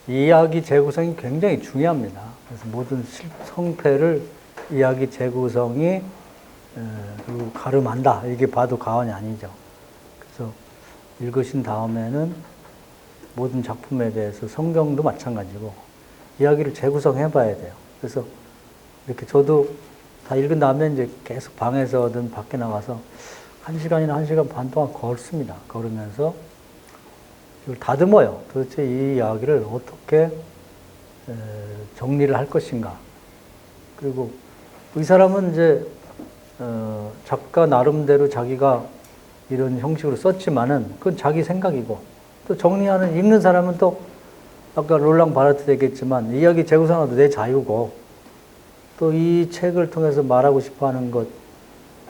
이야기 재구성이 굉장히 중요합니다. 그래서 모든 성패를 이야기 재구성이 가름한다. 이게 봐도 과언이 아니죠. 그래서 읽으신 다음에는 모든 작품에 대해서 성경도 마찬가지고 이야기를 재구성해 봐야 돼요. 그래서 이렇게 저도 다 읽은 다음에 이제 계속 방에서든 밖에 나가서 1시간이나 1시간 반 동안 걷습니다. 걸으면서 이걸 다듬어요. 도대체 이 이야기를 어떻게 정리를 할 것인가. 그리고 이 사람은 이제 작가 나름대로 자기가 이런 형식으로 썼지만은 그건 자기 생각이고, 또 정리하는 읽는 사람은 또 아까 롤랑 바르트 얘기했지만 이야기 재구성도 내 자유고, 또 이 책을 통해서 말하고 싶어하는 것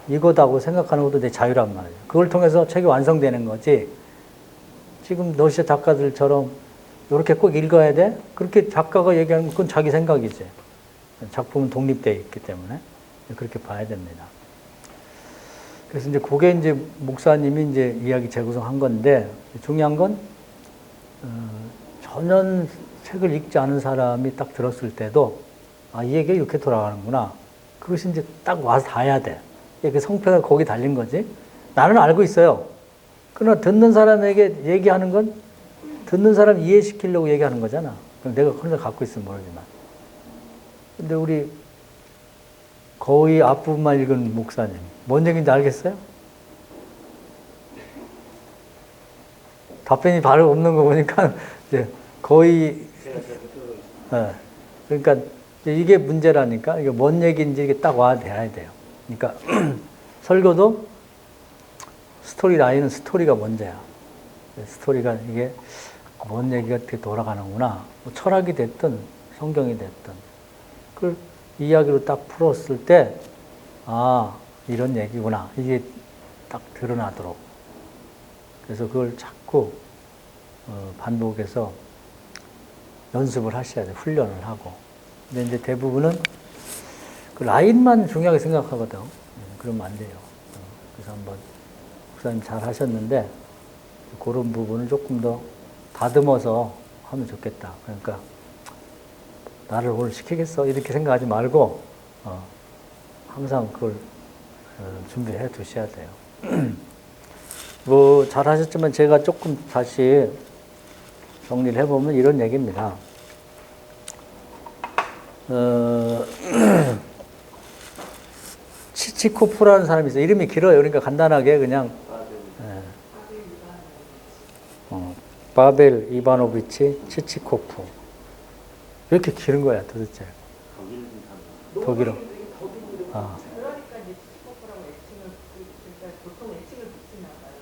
이거다고 생각하는 것도 내 자유란 말이에요. 그걸 통해서 책이 완성되는 거지. 지금 러시아 작가들처럼 이렇게 꼭 읽어야 돼? 그렇게 작가가 얘기하는 건 그건 자기 생각이지. 작품은 독립되어 있기 때문에 그렇게 봐야 됩니다. 그래서 이제 그게 이제 목사님이 이제 이야기 재구성한 건데, 중요한 건 전혀 책을 읽지 않은 사람이 딱 들었을 때도 아, 이 얘기가 이렇게 돌아가는구나. 그것이 이제 딱 와서 닿아야 돼. 그 성패가 거기 달린 거지. 나는 알고 있어요. 그러나 듣는 사람에게 얘기하는 건 듣는 사람 이해시키려고 얘기하는 거잖아. 내가 혼자 갖고 있으면 모르지만. 근데 우리 거의 앞부분만 읽은 목사님, 뭔 얘기인지 알겠어요? 답변이 바로 없는 거 보니까 이제 거의, 그러니까 이게 문제라니까. 이게 뭔 얘기인지 이게 딱 와야 돼요. 그러니까 설교도 스토리 라인은 스토리가 문제야. 스토리가 이게 뭔 얘기가 어떻게 돌아가는구나. 뭐 철학이 됐든 성경이 됐든 그걸 이야기로 딱 풀었을 때 아, 이런 얘기구나. 이게 딱 드러나도록. 그래서 그걸 자꾸 반복해서 연습을 하셔야 돼요. 훈련을 하고. 근데 이제 대부분은 그 라인만 중요하게 생각하거든. 그러면 안 돼요. 그래서 한번 목사님 잘 하셨는데 그런 부분을 조금 더 다듬어서 하면 좋겠다. 그러니까 나를 오늘 시키겠어 이렇게 생각하지 말고 항상 그걸 준비해 두셔야 돼요. 뭐 잘 하셨지만 제가 조금 다시 정리를 해보면 이런 얘기입니다. 치치코프라는 사람이 있어요. 이름이 길어요. 그러니까 간단하게 그냥 바벨 이바노비치 치치코프. 이렇게 길은 거야 도대체. 독일어.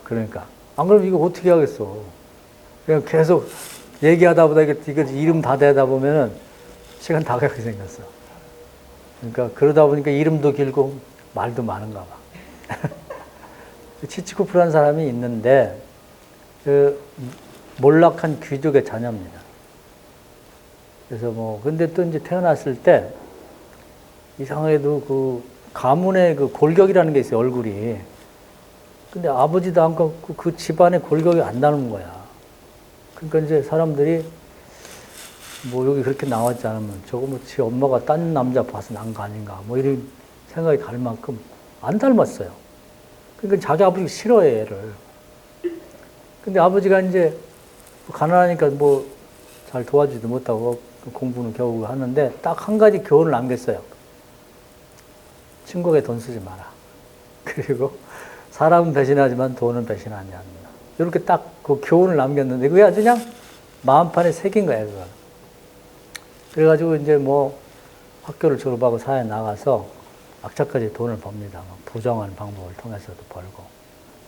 그러니까 안 그러면 이거 어떻게 하겠어. 그냥 계속 얘기하다 보다 이거 이름 다 대다 보면은 시간 다 가게 생겼어. 그러니까 그러다 보니까 이름도 길고 말도 많은가 봐. 치치코프라는 사람이 있는데 그 몰락한 귀족의 자녀입니다. 그래서 근데 또 이제 태어났을 때 이상하게도 그 가문의 그 골격이라는 게 있어요, 얼굴이. 근데 아버지도 안 갖고 그 집안에 골격이 안 나는 거야. 그러니까 이제 사람들이 여기 그렇게 나왔지 않으면 저거 지 엄마가 딴 남자 봐서 난 거 아닌가 이런 생각이 갈 만큼 안 닮았어요. 그러니까 자기 아버지가 싫어해, 얘를. 근데 아버지가 이제 가난하니까 잘 도와주지도 못하고 공부는 겨우 하는데 딱 한 가지 교훈을 남겼어요. 친구에게 돈 쓰지 마라. 그리고 사람은 배신하지만 돈은 배신하지 않는다. 이렇게 딱 그 교훈을 남겼는데 그게 아주 그냥 마음판에 새긴 거예요, 그거. 그래가지고 이제 학교를 졸업하고 사회에 나가서 악착같이 돈을 법니다. 부정한 방법을 통해서도 벌고.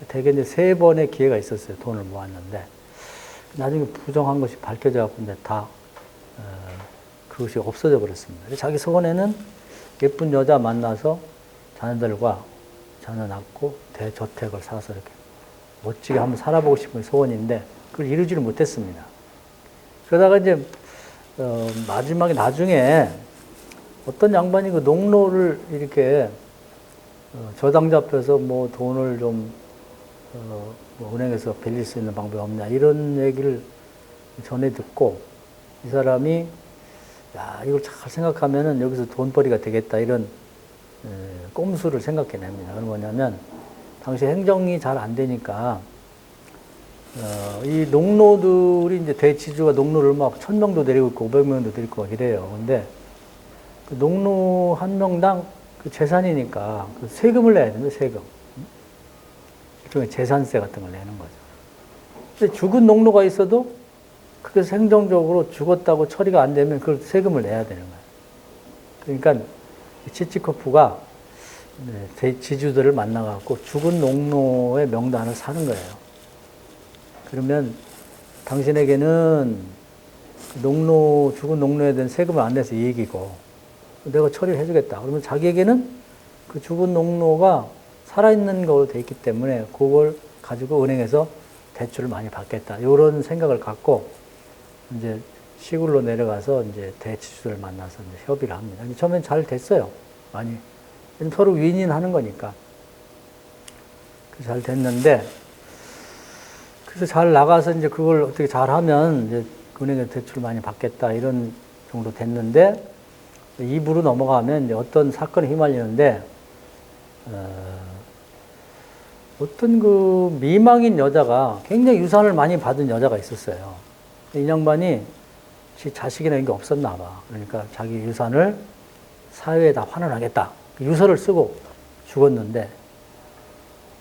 되게 이제 3번의 기회가 있었어요. 돈을 모았는데. 나중에 부정한 것이 밝혀져갖고 이제 다, 그것이 없어져 버렸습니다. 자기 소원에는 예쁜 여자 만나서 자녀들과 자녀 낳고 대저택을 사서 이렇게 멋지게 한번 살아보고 싶은 소원인데 그걸 이루지를 못했습니다. 그러다가 이제 마지막에 나중에 어떤 양반이 그 농로를 이렇게 저당 잡혀서 돈을 좀 은행에서 빌릴 수 있는 방법이 없냐 이런 얘기를 전해 듣고 이 사람이 야, 이걸 잘 생각하면은 여기서 돈벌이가 되겠다 이런 꼼수를 생각해냅니다. 그건 뭐냐면 당시 행정이 잘 안 되니까 이 농노들이 이제 대지주가 농노를 막 1000명도 데리고 있고 500명도 데리고 있고 막 이래요. 근데 그 농노 한 명당 그 재산이니까 그 세금을 내야 됩니다. 세금. 일종의 재산세 같은 걸 내는 거죠. 근데 죽은 농노가 있어도 그래서 행정적으로 죽었다고 처리가 안 되면 그걸 세금을 내야 되는 거예요. 그러니까 치치코프가 지주들을 만나갖고 죽은 농노의 명단을 사는 거예요. 그러면 당신에게는 죽은 농노에 대한 세금을 안 내서 이익이고 내가 처리를 해주겠다. 그러면 자기에게는 그 죽은 농노가 살아있는 걸로 돼 있기 때문에 그걸 가지고 은행에서 대출을 많이 받겠다. 이런 생각을 갖고 이제 시골로 내려가서 이제 대지주들을 만나서 이제 협의를 합니다. 처음엔 잘 됐어요. 많이. 서로 윈윈하는 거니까. 잘 됐는데, 그래서 잘 나가서 이제 그걸 어떻게 잘 하면 이제 은행에 대출을 많이 받겠다. 이런 정도 됐는데, 2부로 넘어가면 이제 어떤 사건에 휘말리는데, 어떤 그 미망인 여자가 굉장히 유산을 많이 받은 여자가 있었어요. 이 양반이 자식이나 이런 게 없었나 봐. 그러니까 자기 유산을 사회에다 환원하겠다. 유서를 쓰고 죽었는데,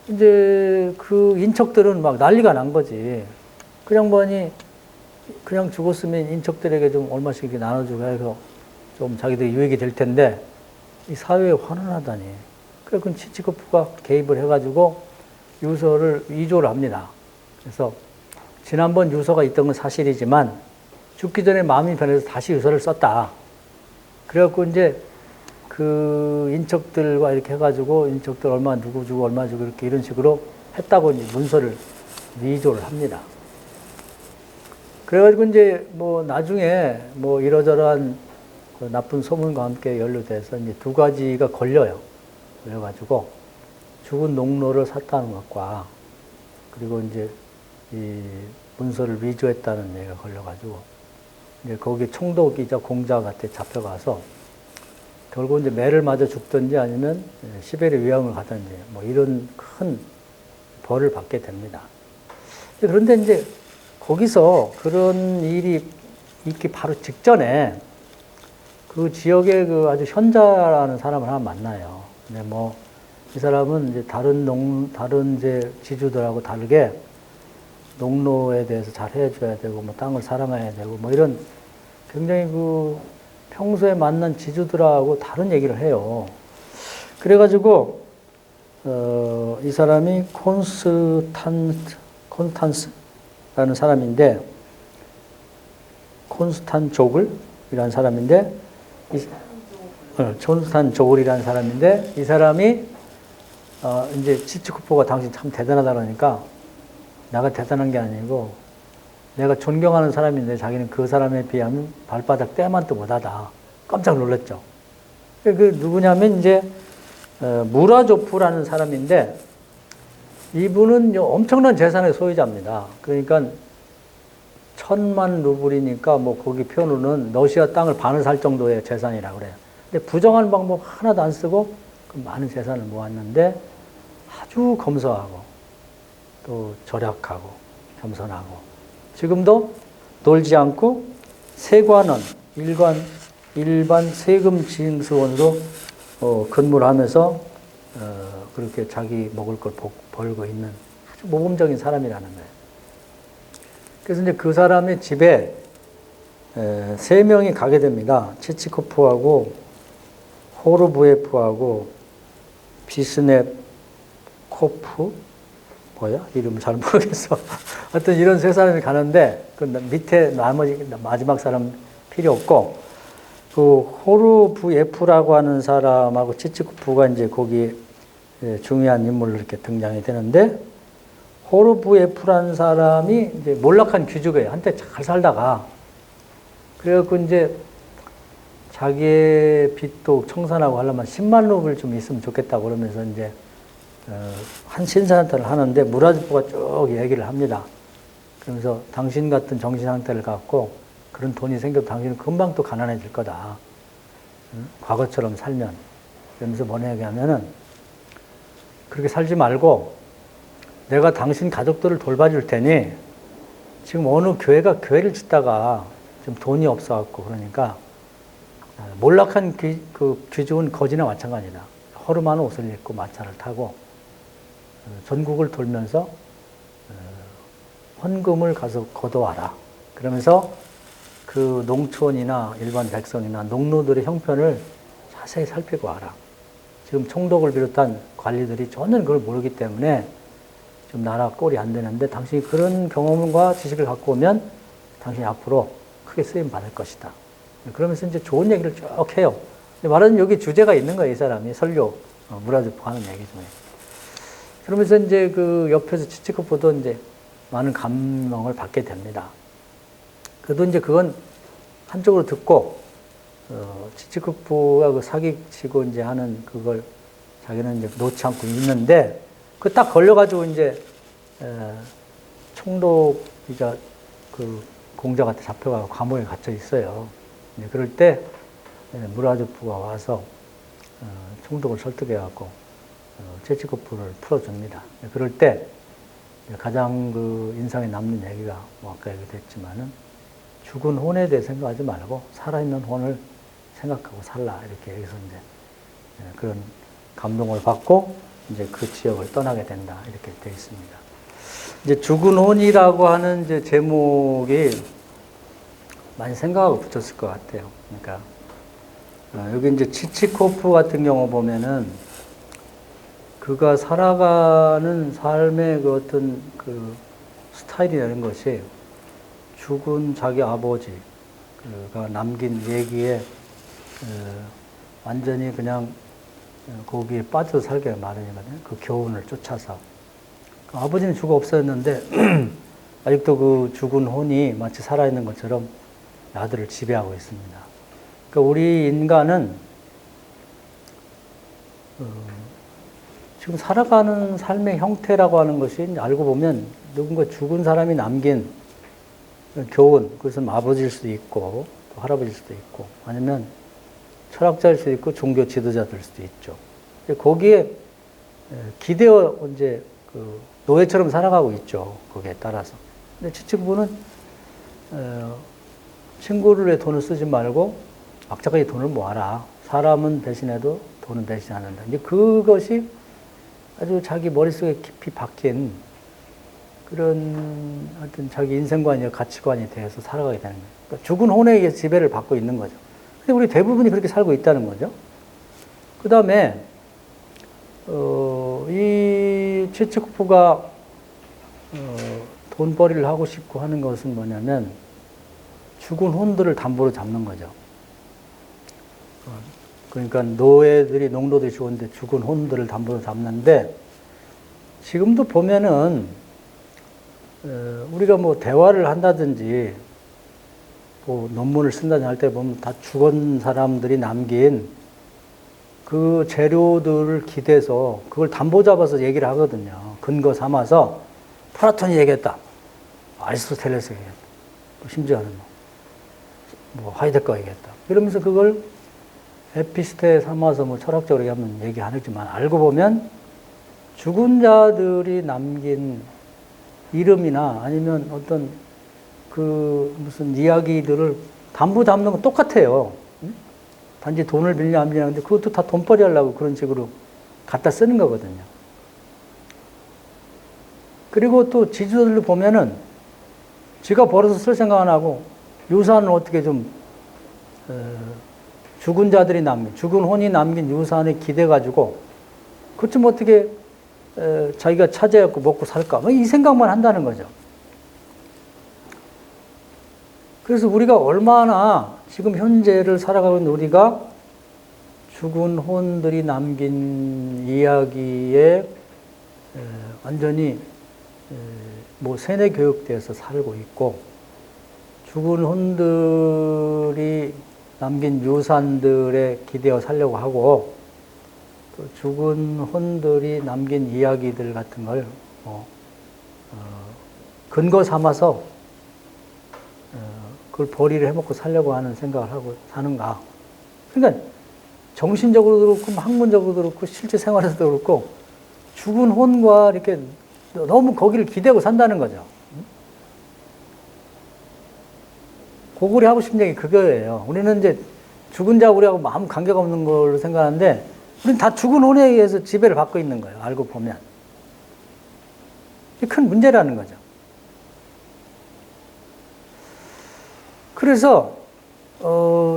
이제 그 인척들은 막 난리가 난 거지. 그 양반이 그냥 죽었으면 인척들에게 좀 얼마씩 이렇게 나눠주고 해서 좀 자기들이 유익이 될 텐데, 이 사회에 환원하다니. 그래서 치치코프가 개입을 해가지고 유서를 위조를 합니다. 그래서 지난번 유서가 있던 건 사실이지만 죽기 전에 마음이 변해서 다시 유서를 썼다. 그래갖고 이제 그 인척들과 이렇게 해가지고 인척들 얼마 누구 주고 얼마 주고 이렇게 이런 식으로 했다고 이제 문서를 위조를 합니다. 그래가지고 이제 뭐 나중에 뭐 이러저러한 그 나쁜 소문과 함께 연루돼서 이제 2가지가 걸려요. 그래가지고 죽은 농노를 샀다는 것과 그리고 이제 이 문서를 위조했다는 얘기가 걸려가지고 이제 거기 총독이자 공자한테 잡혀가서 결국 이제 매를 맞아 죽든지 아니면 시베리아 위양을 가든지 뭐 이런 큰 벌을 받게 됩니다. 그런데 이제 거기서 그런 일이 있기 바로 직전에 그 지역에 그 아주 현자라는 사람을 하나 만나요. 근데 뭐 이 사람은 이제 다른 이제 지주들하고 다르게 농노에 대해서 잘 해줘야 되고, 뭐 땅을 사랑해야 되고, 뭐 이런 굉장히 그 평소에 만난 지주들하고 다른 얘기를 해요. 그래가지고, 이 사람이 콘스탄스라는 사람인데, 콘스탄조글이라는 사람인데, 콘스탄조글이라는 사람인데, 이 사람이 이제 치치코프가 당신 참 대단하다 그러니까 내가 대단한 게 아니고 내가 존경하는 사람인데 자기는 그 사람에 비하면 발바닥 때만도 못하다. 깜짝 놀랐죠. 그 누구냐면 이제 무라조프라는 사람인데 이분은 엄청난 재산의 소유자입니다. 그러니까 1000만 루블이니까 뭐 거기 표현으로는 러시아 땅을 반을 살 정도의 재산이라고 그래요. 근데 부정한 방법 하나도 안 쓰고 그 많은 재산을 모았는데 아주 검소하고 또 절약하고 겸손하고 지금도 놀지 않고 세관원 일반 세금 징수원으로 근무를 하면서 그렇게 자기 먹을 걸 벌고 있는 아주 모범적인 사람이라는 거예요. 그래서 이제 그 사람의 집에 3명이 가게 됩니다. 치치코프하고 호르부예프하고 비스넵 코프 뭐야? 이름 잘 모르겠어. 하여튼 이런 3사람이 가는데 그 밑에 나머지 마지막 사람 필요 없고 그 호르부예프라고 하는 사람하고 치치코프가 이제 거기 중요한 인물로 이렇게 등장이 되는데 호르부예프라는 사람이 이제 몰락한 귀족이에요. 한때 잘 살다가 그래갖고 이제 자기의 빚도 청산하고 하려면 10만 루블 좀 있으면 좋겠다고 그러면서 이제 한 신사한테를 하는데 무라조프가 쭉 얘기를 합니다. 그러면서 당신 같은 정신 상태를 갖고 그런 돈이 생겨도 당신은 금방 또 가난해질 거다. 응? 과거처럼 살면. 그러면서 뭐냐 얘기하면은 그렇게 살지 말고 내가 당신 가족들을 돌봐줄 테니 지금 어느 교회를 짓다가 좀 돈이 없어갖고 그러니까 몰락한 귀중은 거지나 마찬가지다. 허름한 옷을 입고 마차를 타고 전국을 돌면서 헌금을 가서 거둬와라. 그러면서 그 농촌이나 일반 백성이나 농노들의 형편을 자세히 살피고 와라. 지금 총독을 비롯한 관리들이 전혀 그걸 모르기 때문에 좀 나라 꼴이 안 되는데 당신이 그런 경험과 지식을 갖고 오면 당신이 앞으로 크게 쓰임 받을 것이다. 그러면서 이제 좋은 얘기를 쭉 해요. 말하자면 여기 주제가 있는 거예요, 이 사람이. 설교, 무라드프 하는 얘기 중에. 그러면서 이제 그 옆에서 치치코프도 이제 많은 감명을 받게 됩니다. 그래도 이제 그건 한쪽으로 듣고, 치치코프가 그 사기치고 이제 하는 그걸 자기는 이제 놓지 않고 있는데, 그 딱 걸려가지고 이제, 총독이자 그 공작한테 잡혀가고 감옥에 갇혀 있어요. 그럴 때 무라드프가 와서 총독을 설득해갖고 치치코프를 풀어줍니다. 그럴 때 가장 그 인상에 남는 얘기가 뭐 아까 얘기됐지만은 죽은 혼에 대해 생각하지 말고 살아있는 혼을 생각하고 살라 이렇게 여기서 이제 그런 감동을 받고 이제 그 지역을 떠나게 된다 이렇게 되어 있습니다. 이제 죽은 혼이라고 하는 이제 제목이 많이 생각하고 붙였을 것 같아요. 그러니까 여기 이제 치치코프 같은 경우 보면은 그가 살아가는 삶의 그 어떤 그 스타일이라는 것이 죽은 자기 아버지가 남긴 얘기에 완전히 그냥 거기에 빠져 살게 마련이거든요. 그 교훈을 쫓아서. 아버지는 죽어 없어졌는데 아직도 그 죽은 혼이 마치 살아있는 것처럼 아들을 지배하고 있습니다. 그러니까 우리 인간은 지금 살아가는 삶의 형태라고 하는 것이 알고 보면 누군가 죽은 사람이 남긴 교훈, 그것은 아버지일 수도 있고 또 할아버지일 수도 있고 아니면 철학자일 수도 있고 종교 지도자들 수도 있죠. 거기에 기대어 이제 그 노예처럼 살아가고 있죠. 거기에 따라서. 근데 치치코프는 친구를 위해 돈을 쓰지 말고 악착같이 돈을 모아라. 사람은 배신해도 돈은 배신 안 한다. 이제 그것이 아주 자기 머릿속에 깊이 박힌 그런 어떤 자기 인생관이나 가치관이 되어서 살아가게 되는 거예요. 그러니까 죽은 혼에 의해 지배를 받고 있는 거죠. 근데 우리 대부분이 그렇게 살고 있다는 거죠. 그 다음에, 이 치치코프가 돈벌이를 하고 싶고 하는 것은 뭐냐면 죽은 혼들을 담보로 잡는 거죠. 그러니까 농노들이 죽었는데 죽은 혼들을 담보로 잡는데 지금도 보면은 우리가 뭐 대화를 한다든지 뭐 논문을 쓴다든지 할 때 보면 다 죽은 사람들이 남긴 그 재료들을 기대서 그걸 담보 잡아서 얘기를 하거든요. 근거 삼아서 플라톤이 얘기했다. 아리스토텔레스 얘기했다. 심지어는 뭐 하이데거가 얘기했다. 이러면서 그걸 에피스테 삼아서 뭐 철학적으로 얘기하면 얘기 안 하지만 알고 보면 죽은 자들이 남긴 이름이나 아니면 어떤 그 무슨 이야기들을 담보 잡는 건 똑같아요. 단지 돈을 빌려 안 빌려 하는데 그것도 다 돈벌이 하려고 그런 식으로 갖다 쓰는 거거든요. 그리고 또 지주들을 보면은 지가 벌어서 쓸 생각 안 하고 유산을 어떻게 좀 죽은 자들이 죽은 혼이 남긴 유산에 기대가지고 그것 좀 어떻게 자기가 차지해갖고 먹고 살까 이 생각만 한다는 거죠. 그래서 우리가 얼마나 지금 현재를 살아가고 있는 우리가 죽은 혼들이 남긴 이야기에 완전히 뭐 세뇌 교육돼서 살고 있고 죽은 혼들이 남긴 유산들에 기대어 살려고 하고 또 죽은 혼들이 남긴 이야기들 같은 걸 근거 삼아서 그걸 벌이를 해먹고 살려고 하는 생각을 하고 사는가. 그러니까 정신적으로도 그렇고 학문적으로도 그렇고 실제 생활에서도 그렇고 죽은 혼과 이렇게 너무 거기를 기대고 산다는 거죠. 고골이 하고 싶은 얘기 그거예요. 우리는 이제 죽은 자 우리하고 아무 관계가 없는 걸로 생각하는데 우리는 다 죽은 혼에 의해서 지배를 받고 있는 거예요. 알고 보면. 이게 큰 문제라는 거죠. 그래서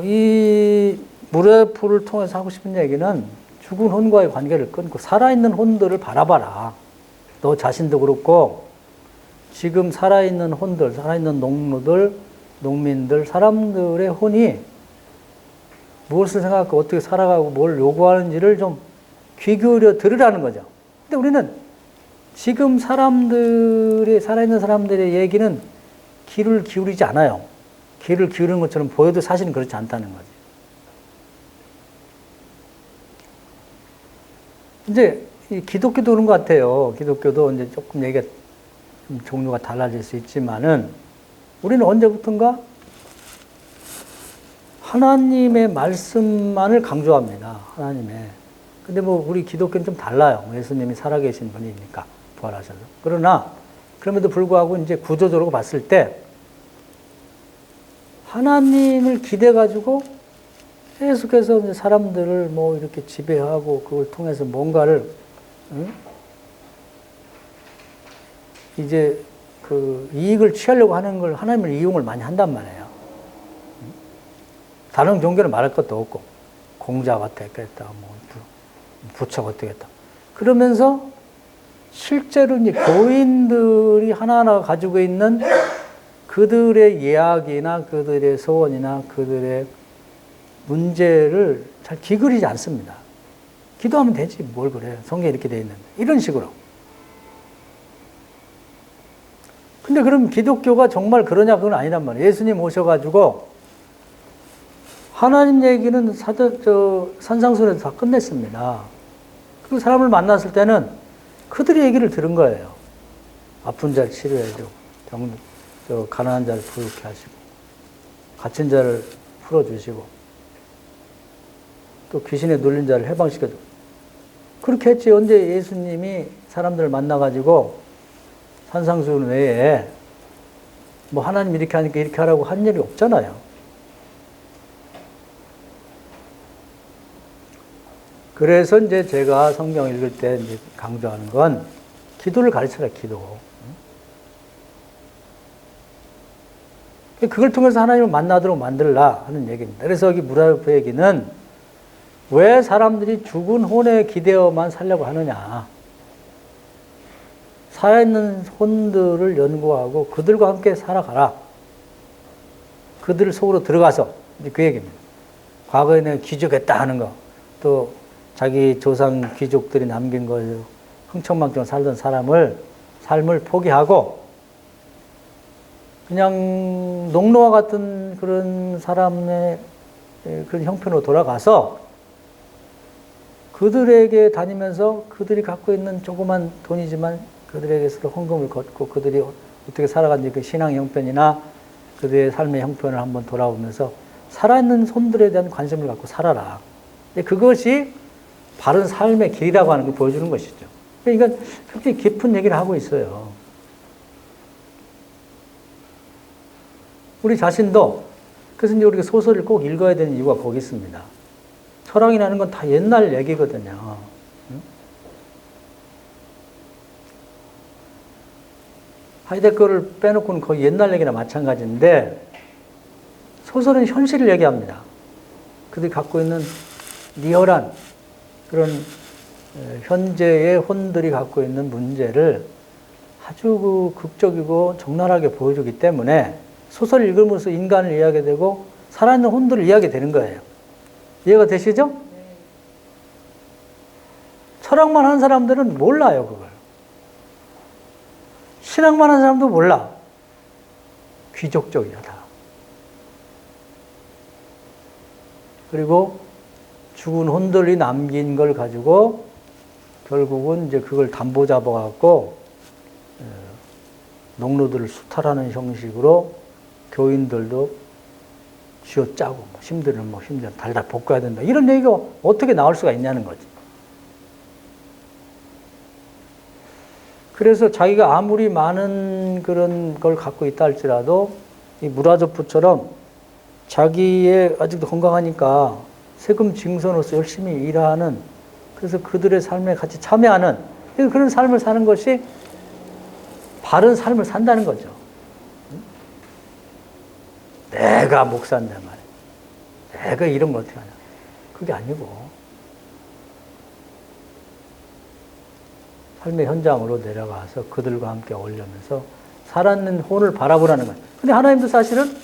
이 무례풀을 통해서 하고 싶은 얘기는 죽은 혼과의 관계를 끊고 살아있는 혼들을 바라봐라. 너 자신도 그렇고 지금 살아있는 혼들, 살아있는 농노들, 농민들, 사람들의 혼이 무엇을 생각하고 어떻게 살아가고 뭘 요구하는지를 좀 귀 기울여 들으라는 거죠. 근데 우리는 지금 사람들이, 살아있는 사람들의 얘기는 귀를 기울이지 않아요. 귀를 기울이는 것처럼 보여도 사실은 그렇지 않다는 거지. 이제 이 기독교도 그런 것 같아요. 기독교도 이제 조금 얘기가 좀 종류가 달라질 수 있지만은 우리는 언제부턴가 하나님의 말씀만을 강조합니다. 하나님의. 근데 뭐 우리 기독교는 좀 달라요. 예수님이 살아계신 분이니까 부활하셔서. 그러나 그럼에도 불구하고 이제 구조적으로 봤을 때 하나님을 기대 가지고 계속해서 이제 사람들을 뭐 이렇게 지배하고 그걸 통해서 뭔가를 이제 그 이익을 취하려고 하는 걸 하나님을 이용을 많이 한단 말이에요. 다른 종교는 말할 것도 없고 공자가 어떻겠다, 뭐 부처가 어떻겠다. 그러면서 실제로 이제 교인들이 하나하나 가지고 있는 그들의 이야기나 그들의 소원이나 그들의 문제를 잘 기그리지 않습니다. 기도하면 되지 뭘 그래. 성경에 이렇게 돼 있는데. 이런 식으로. 근데 그럼 기독교가 정말 그러냐? 그건 아니란 말이에요. 예수님 오셔가지고 하나님 얘기는 산상수훈에서 다 끝냈습니다. 그 사람을 만났을 때는 그들의 얘기를 들은 거예요. 아픈 자를 치료해주고, 가난한 자를 부유케 하시고, 갇힌 자를 풀어주시고, 또 귀신에 눌린 자를 해방시켜주고. 그렇게 했지. 언제 예수님이 사람들을 만나가지고 산상수훈 외에 뭐 하나님 이렇게 하니까 이렇게 하라고 한 일이 없잖아요. 그래서 이제 제가 성경 읽을 때 이제 강조하는 건 기도를 가르쳐라, 기도. 그걸 통해서 하나님을 만나도록 만들라 하는 얘기입니다. 그래서 여기 무라르프 얘기는 왜 사람들이 죽은 혼에 기대어만 살려고 하느냐. 살아있는 혼들을 연구하고 그들과 함께 살아가라. 그들 속으로 들어가서 이제 그 얘기입니다. 과거에 내가 귀족했다 하는 거, 또 자기 조상 귀족들이 남긴 걸 흥청망청 살던 삶을 포기하고 그냥 농노와 같은 그런 사람의 그런 형편으로 돌아가서 그들에게 다니면서 그들이 갖고 있는 조그만 돈이지만 그들에게서 헌금을 걷고 그들이 어떻게 살아갔는지 그 신앙 형편이나 그들의 삶의 형편을 한번 돌아보면서 살아있는 손들에 대한 관심을 갖고 살아라. 그것이 바른 삶의 길이라고 하는 걸 보여주는 것이죠. 그러니까 굉장히 깊은 얘기를 하고 있어요. 우리 자신도, 그래서 이제 우리가 소설을 꼭 읽어야 되는 이유가 거기 있습니다. 철학이라는 건 다 옛날 얘기거든요. 하이데거를 빼놓고는 거의 옛날 얘기나 마찬가지인데 소설은 현실을 얘기합니다. 그들이 갖고 있는 리얼한 그런 현재의 혼들이 갖고 있는 문제를 아주 극적이고 적나라하게 보여주기 때문에 소설을 읽으면서 인간을 이해하게 되고 살아있는 혼들을 이해하게 되는 거예요. 이해가 되시죠? 철학만 한 사람들은 몰라요, 그걸. 신앙만 한 사람도 몰라. 귀족적이야, 다. 그리고 죽은 혼들이 남긴 걸 가지고 결국은 이제 그걸 담보 잡아갖고 농노들을 수탈하는 형식으로 교인들도 쥐어짜고 힘들면 뭐 힘들어 달달 볶아야 된다. 이런 얘기가 어떻게 나올 수가 있냐는 거지. 그래서 자기가 아무리 많은 그런 걸 갖고 있다 할지라도 이 무라조프처럼 자기의 아직도 건강하니까 세금 징수로서 열심히 일하는, 그래서 그들의 삶에 같이 참여하는 그런 삶을 사는 것이 바른 삶을 산다는 거죠. 내가 목사인데 말이야. 내가 이러면 어떻게 하냐. 그게 아니고 삶의 현장으로 내려가서 그들과 함께 어울리면서 살아있는 혼을 바라보라는 거예요. 근데 하나님도 사실은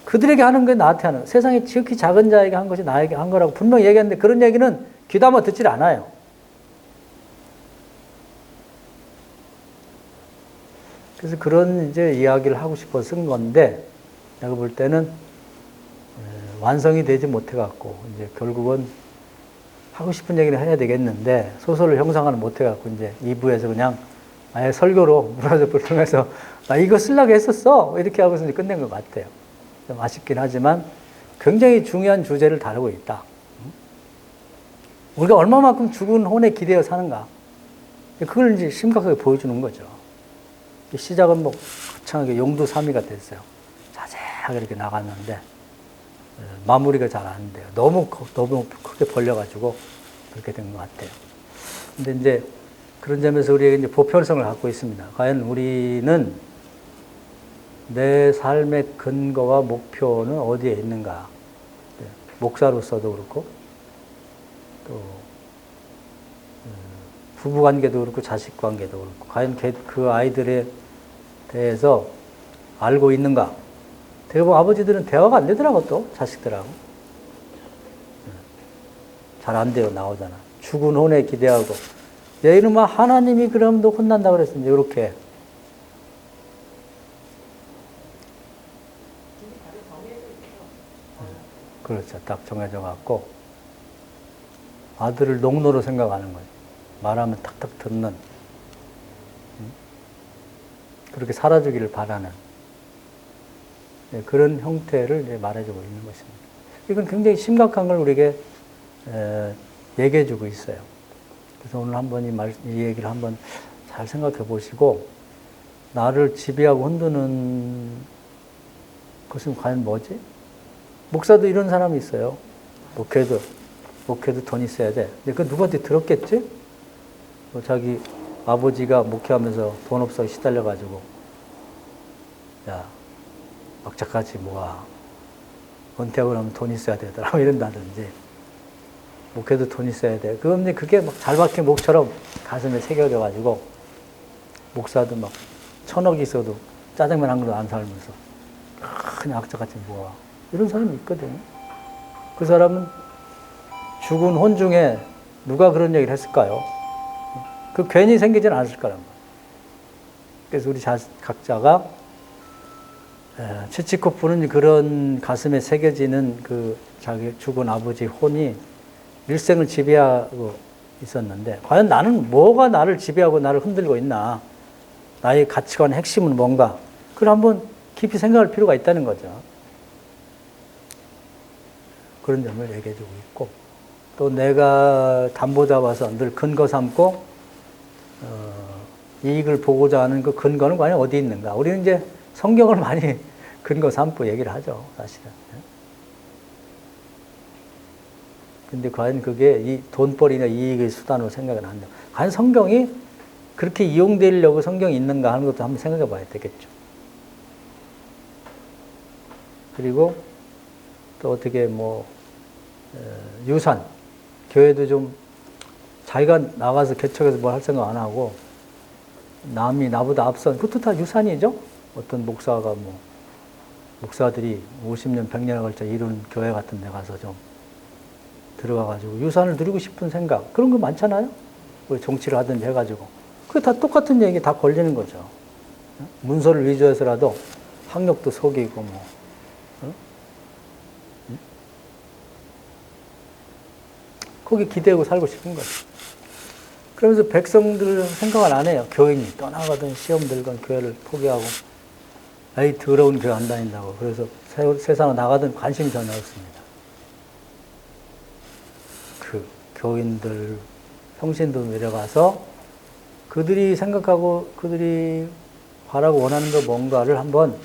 그들에게 하는 게 나한테 하는 거예요. 세상에 지극히 작은 자에게 한 것이 나에게 한 거라고 분명히 얘기했는데 그런 얘기는 귀담아 듣질 않아요. 그래서 그런 이제 이야기를 하고 싶어 쓴 건데 내가 볼 때는 완성이 되지 못해갖고 이제 결국은 하고 싶은 얘기를 해야 되겠는데 소설을 형상화를 못해갖고 이제 2부에서 그냥 아예 설교로 무라조프를 통해서 나 이거 쓰려고 했었어 이렇게 하고서 이제 끝낸 것 같아요. 좀 아쉽긴 하지만 굉장히 중요한 주제를 다루고 있다. 우리가 얼마만큼 죽은 혼에 기대어 사는가, 그걸 이제 심각하게 보여주는 거죠. 시작은 뭐 거창하게 용두사미가 됐어요. 자세하게 이렇게 나갔는데 마무리가 잘 안 돼요. 너무 크게 벌려가지고 그렇게 된 것 같아요. 근데 이제 그런 점에서 우리에게 이제 보편성을 갖고 있습니다. 과연 우리는 내 삶의 근거와 목표는 어디에 있는가? 목사로서도 그렇고 또 부부관계도 그렇고 자식관계도 그렇고 과연 그 아이들에 대해서 알고 있는가? 대부분 아버지들은 대화가 안 되더라고 또 자식들하고. 잘 안 돼요. 나오잖아. 죽은 혼에 기대하고 야 이놈아 하나님이 그러면 너 혼난다 그랬습니다. 이렇게. 그렇죠. 딱 정해져 갖고 아들을 농노로 생각하는 거죠. 말하면 탁탁 듣는, 그렇게 살아주기를 바라는 그런 형태를 말해주고 있는 것입니다. 이건 굉장히 심각한 걸 우리에게 얘기해주고 있어요. 그래서 오늘 한번 이 얘기를 한번 잘 생각해 보시고 나를 지배하고 흔드는 것은 과연 뭐지? 목사도 이런 사람이 있어요. 목회도 돈 있어야 돼. 근데 그 누구한테 들었겠지? 자기 아버지가 목회하면서 돈 없어 시달려가지고 야 막자같이 모아. 은퇴하고 나면 돈 있어야 되더라. 이런다든지. 목회도 돈 있어야 돼. 그게 막 잘 박힌 목처럼 가슴에 새겨져가지고 목사도 막 1,000억 있어도 짜장면 한 그릇 안 살면서 그냥 악자같이 모아. 이런 사람이 있거든요. 그 사람은 죽은 혼 중에 누가 그런 얘기를 했을까요? 그 괜히 생기진 않았을 거란 말이에요. 그래서 우리 각자가 치치코프는 그런 가슴에 새겨지는 그 자기 죽은 아버지 혼이 일생을 지배하고 있었는데 과연 나는 뭐가 나를 지배하고 나를 흔들고 있나? 나의 가치관의 핵심은 뭔가? 그걸 한번 깊이 생각할 필요가 있다는 거죠. 그런 점을 얘기해주고 있고 또 내가 담보 잡아서 늘 근거 삼고 이익을 보고자 하는 그 근거는 과연 어디 있는가? 우리는 이제 성경을 많이 근거 삼고 얘기를 하죠, 사실은. 근데 과연 그게 이 돈벌이나 이익의 수단으로 생각은 안 돼요. 과연 성경이 그렇게 이용되려고 성경이 있는가 하는 것도 한번 생각해 봐야 되겠죠. 그리고 또 어떻게 유산, 교회도 좀 자기가 나가서 개척해서 뭘 할 생각 안 하고 남이 나보다 앞선, 그것도 다 유산이죠. 어떤 목사들이 50년, 100년에 걸쳐 이룬 교회 같은 데 가서 좀 들어가가지고 유산을 누리고 싶은 생각, 그런 거 많잖아요. 우리 정치를 하든지 해가지고. 그게 다 똑같은 얘기 다 걸리는 거죠. 문서를 위조해서라도 학력도 속이고 거기 기대고 살고 싶은 거죠. 그러면서 백성들 생각을 안 해요. 교인이 떠나가든 시험 들건 교회를 포기하고 에이 더러운 교회 안 다닌다고. 그래서 세상에 나가든 관심이 전혀 없습니다. 그 교인들, 평신도 내려가서 그들이 생각하고 그들이 바라고 원하는 거 뭔가를 한번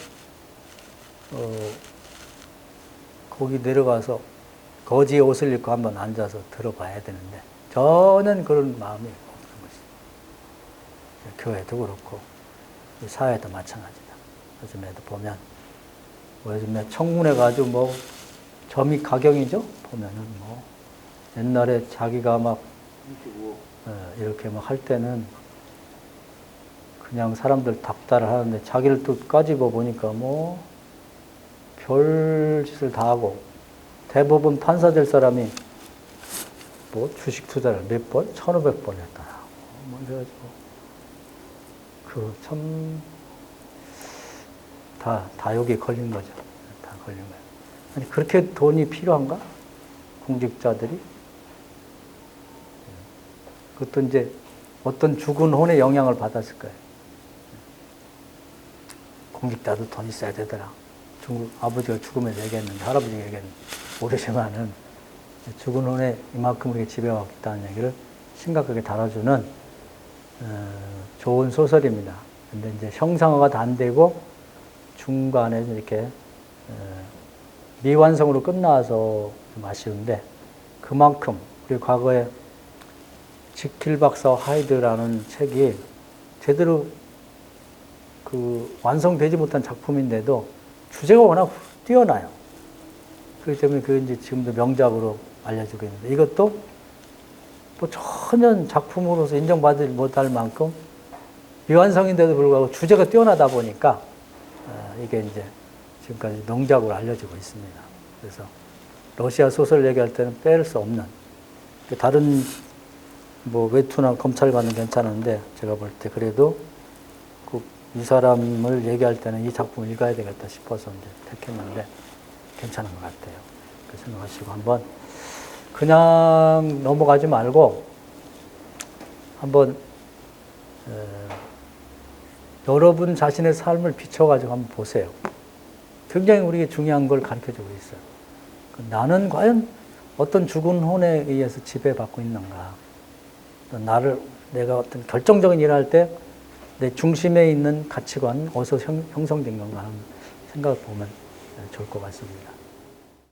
거기 내려가서 거지의 옷을 입고 한번 앉아서 들어봐야 되는데 전혀 그런 마음이 없는 것이죠. 교회도 그렇고 사회도 마찬가지다. 요즘에도 보면 요즘에 청문회 가지고 뭐 점이 가경이죠. 보면은 뭐 옛날에 자기가 막 이렇게 막 할 때는 그냥 사람들 닥달을 하는데 자기를 또 까집어 보니까 뭐 별 짓을 다 하고 대법원 판사 될 사람이 뭐 주식 투자를 몇 번? 1,500번 했다. 뭐 이래가지고 그 참 다 여기에 걸린 거죠. 다 걸린 거예요. 아니 그렇게 돈이 필요한가? 공직자들이? 그것도 이제 어떤 죽은 혼의 영향을 받았을 거예요. 공직자도 돈 있어야 되더라. 아버지가 죽으면서 얘기했는데, 할아버지가 얘기했는데, 모르지만은, 죽은 혼에 이만큼 우리가 지배하고 있다는 얘기를 심각하게 달아주는, 좋은 소설입니다. 근데 이제 형상화가 다 안 되고, 중간에 이렇게, 미완성으로 끝나서 좀 아쉬운데, 그만큼, 우리 과거에 지킬 박사와 하이드라는 책이 제대로 완성되지 못한 작품인데도 주제가 워낙 뛰어나요. 그렇기 때문에 그 이제 지금도 명작으로 알려지고 있는데 이것도 뭐 전혀 작품으로서 인정받지 못할 만큼 미완성인데도 불구하고 주제가 뛰어나다 보니까 이게 이제 지금까지 명작으로 알려지고 있습니다. 그래서 러시아 소설 얘기할 때는 뺄 수 없는 다른 뭐 외투나 검찰관은 괜찮은데 제가 볼 때 그래도 이 사람을 얘기할 때는 이 작품을 읽어야 되겠다 싶어서 이제 택했는데 괜찮은 것 같아요. 그 생각하시고 한번 그냥 넘어가지 말고 한번 여러분 자신의 삶을 비춰가지고 한번 보세요. 굉장히 우리에게 중요한 걸 가르쳐주고 있어요. 나는 과연 어떤 죽은 혼에 의해서 지배받고 있는가? 내가 어떤 결정적인 일을 할 때 내 중심에 있는 가치관 어디서 형성된 건가 하는 생각을 보면 좋을 것 같습니다.